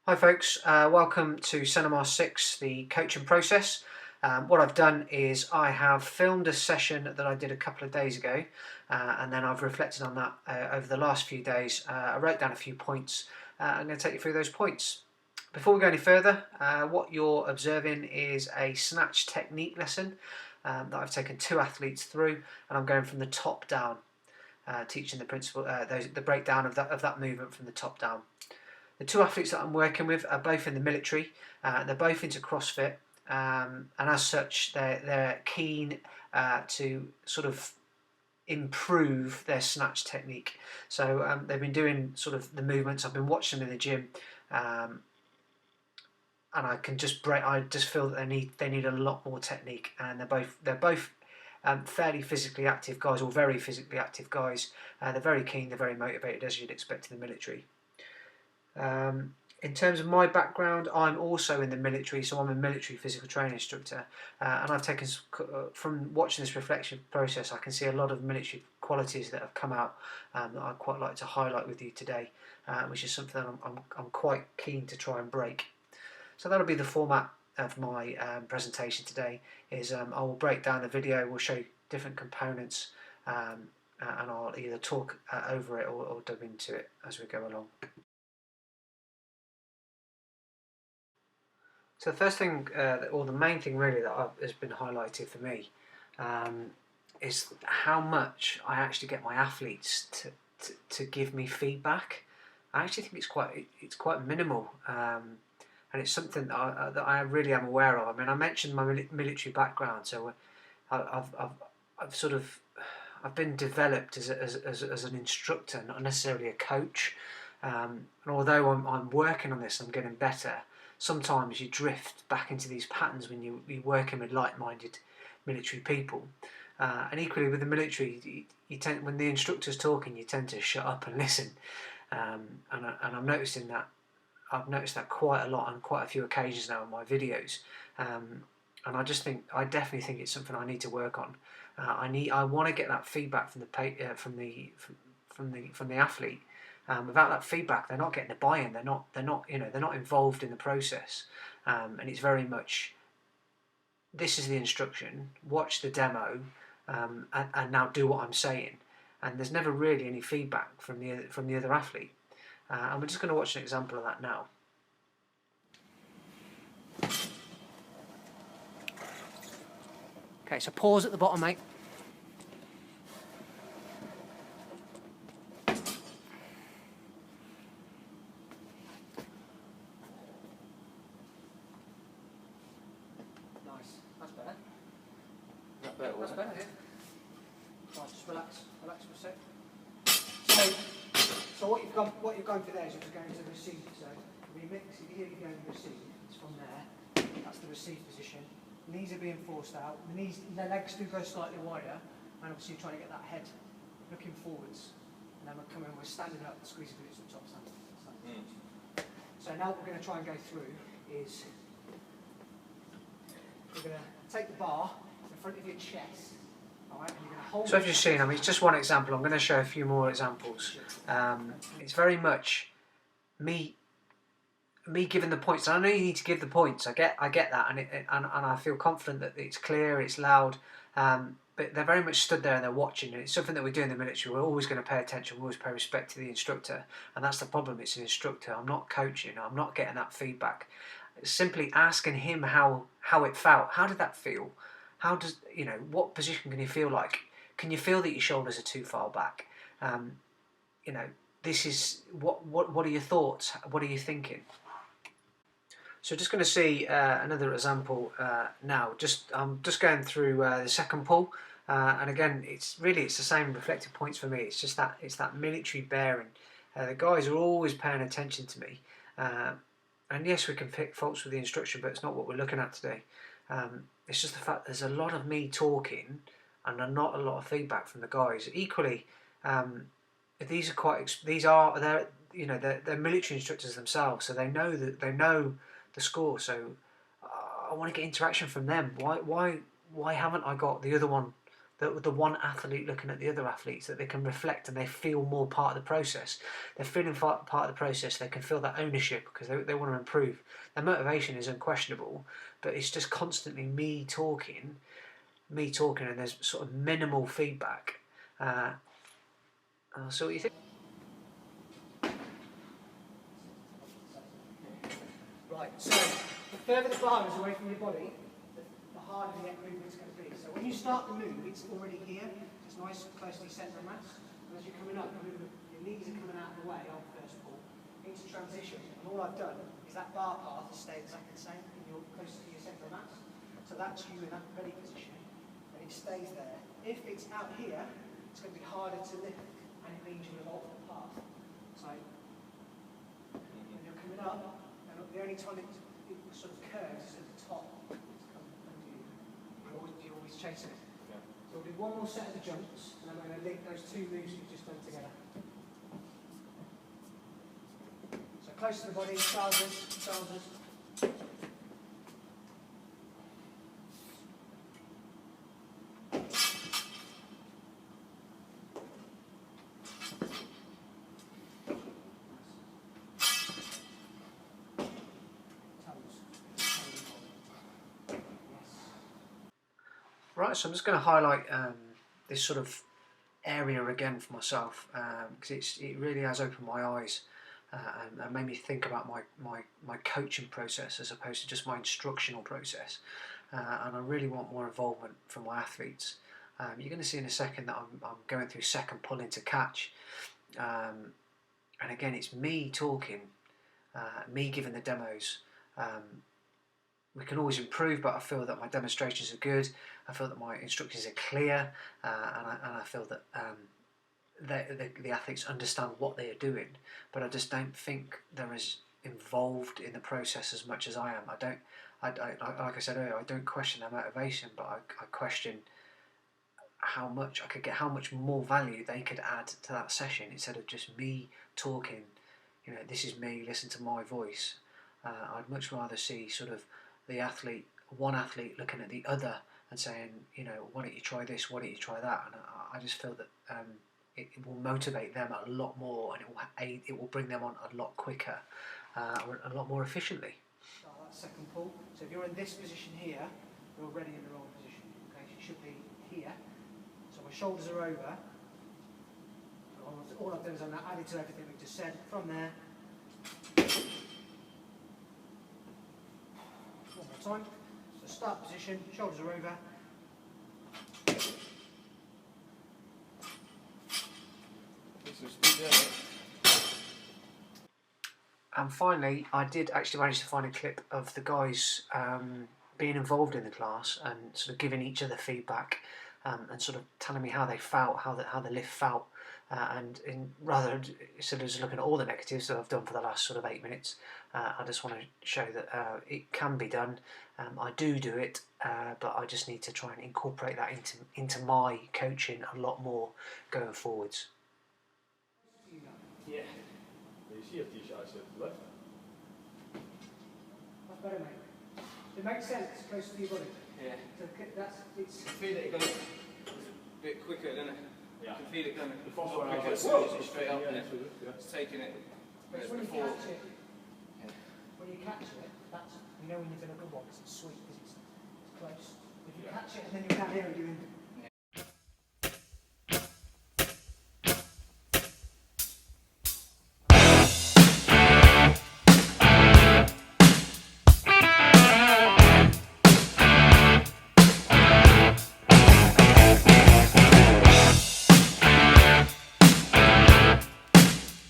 Hi folks, welcome to Cinema 6, the coaching process. What I've done is I have filmed a session that I did a couple of days ago, and then I've reflected on that over the last few days. I wrote down a few points. I'm going to take you through those points. Before we go any further, what you're observing is a snatch technique lesson that I've taken two athletes through, and I'm going from the top down, teaching the principle, the breakdown of that movement from the top down. The two athletes that I'm working with are both in the military. They're both into CrossFit, and as such, they're keen to sort of improve their snatch technique. So they've been doing sort of the movements. I've been watching them in the gym, and I can just break. I just feel that they need a lot more technique, and they're both fairly physically active guys, or very physically active guys. They're very keen. They're very motivated, as you'd expect in the military. In terms of my background, I'm also in the military, so I'm a military physical training instructor, and I've taken, from watching this reflection process, I can see a lot of military qualities that have come out that I'd quite like to highlight with you today, which is something that I'm quite keen to try and break. So that'll be the format of my presentation today. Is I will break down the video, we'll show you different components, and I'll either talk over it or dub into it as we go along. So the first thing, or the main thing really that has been highlighted for me, is how much I actually get my athletes to give me feedback. I actually think it's quite minimal, and it's something that I really am aware of. I mean, I mentioned my military background, so I've sort of been developed as an instructor, not necessarily a coach. And although I'm working on this, I'm getting better. Sometimes you drift back into these patterns when you're working with like-minded military people. And equally with the military, you tend, when the instructor's talking, you tend to shut up and listen. And I'm noticing that. I've noticed that quite a lot on quite a few occasions now in my videos. And I definitely think it's something I need to work on. I want to get that feedback from the athlete. Without that feedback, they're not getting the buy-in. They're not involved in the process. And it's very much, this is the instruction. Watch the demo, and now do what I'm saying. And there's never really any feedback from the other athlete. And we're just going to watch an example of that now. Okay, so pause at the bottom, mate. Nice, that's better. That's better, yeah. Right, just relax for a sec. So what you've gone for there is you're going to the receive. So remix, if you go to receive, it's from there. That's the receive position. Knees are being forced out. The legs do go slightly wider, and obviously you're trying to get that head looking forwards. And then we're standing up, squeezing glutes at the top, standing. So now what we're going to try and go through is we're going to take the bar in front of your chest. Right, and you're going to hold. So as you've seen, I mean, it's just one example. I'm going to show a few more examples. It's very much me giving the points. And I know you need to give the points. I get that, and I feel confident that it's clear, it's loud. But they're very much stood there and they're watching. And it's something that we do in the military. We're always going to pay attention. We always pay respect to the instructor, and that's the problem. It's an instructor. I'm not coaching. I'm not getting that feedback. It's simply asking him how it felt. How did that feel? How does, what position can you feel like? Can you feel that your shoulders are too far back? This is what are your thoughts? What are you thinking? So just going to see another example now. I'm just going through the second pull, and again, it's the same reflective points for me. It's just that military bearing. The guys are always paying attention to me, and yes, we can pick faults with the instruction, but it's not what we're looking at today. It's just the fact there's a lot of me talking and not a lot of feedback from the guys. Equally, they're military instructors themselves, so they know the score. So I want to get interaction from them. Why haven't I got the other one the one athlete looking at the other athletes, that they can reflect and they feel more part of the process. They're feeling part of the process. They can feel that ownership because they want to improve. Their motivation is unquestionable, but it's just constantly me talking, and there's sort of minimal feedback. So what you think? Right, so the further the bar is away from your body, the harder the movement's going to be. So when you start the move, it's already here. It's nice, closely centre of mass. And as you're coming up, your knees are coming out of the way on first pull into transition. And all I've done is that bar path has stayed exactly the same, and you're closer to your centre of mass. So that's you in that ready position, and it stays there. If it's out here, it's going to be harder to lift, and it means you evolve the path. So when you're coming up, and the only time it sort of curves is at the top. It's come under you. You're always chasing it. Yeah. So we'll do one more set of the jumps, and then we're going to link those two moves we've just done together. So close to the body, shoulders. Right, so I'm just going to highlight this sort of area again for myself, because it really has opened my eyes and made me think about my coaching process as opposed to just my instructional process. And I really want more involvement from my athletes. You're going to see in a second that I'm going through second pull into catch, and again it's me talking, me giving the demos. We can always improve, but I feel that my demonstrations are good. I feel that my instructions are clear, and I feel that the athletes understand what they are doing. But I just don't think they're as involved in the process as much as I am. Like I said earlier, I don't question their motivation, but I question how much more value they could add to that session instead of just me talking. This is me. Listen to my voice. I'd much rather see sort of one athlete looking at the other and saying, why don't you try this, why don't you try that? And I just feel that it will motivate them a lot more, and it will bring them on a lot quicker, a lot more efficiently. Start that second pull. So if you're in this position here, you're already in the wrong position. Okay, so you should be here. So my shoulders are over. All I've done is I've added to everything we've just said. From there, one more time. So start position, shoulders are over. And finally, I did actually manage to find a clip of the guys being involved in the class and sort of giving each other feedback, and sort of telling me how they felt, how the lift felt. And rather instead of just looking at all the negatives that I've done for the last sort of 8 minutes, I just want to show that it can be done. I do it, but I just need to try and incorporate that into my coaching a lot more going forwards. Yeah. You see if these shots have left. That's better, mate. It makes sense close to your body. Yeah. So it's. You feel it going a bit quicker, doesn't it? Yeah. You can feel it going The first one I quicker was as soon as it's straight up. yeah, Yeah. It's taking it. But it's when you before. catch it. Yeah. When you catch it, that's when you've done a good one because it's sweet, because it's close. If you catch it and then you're down here and doing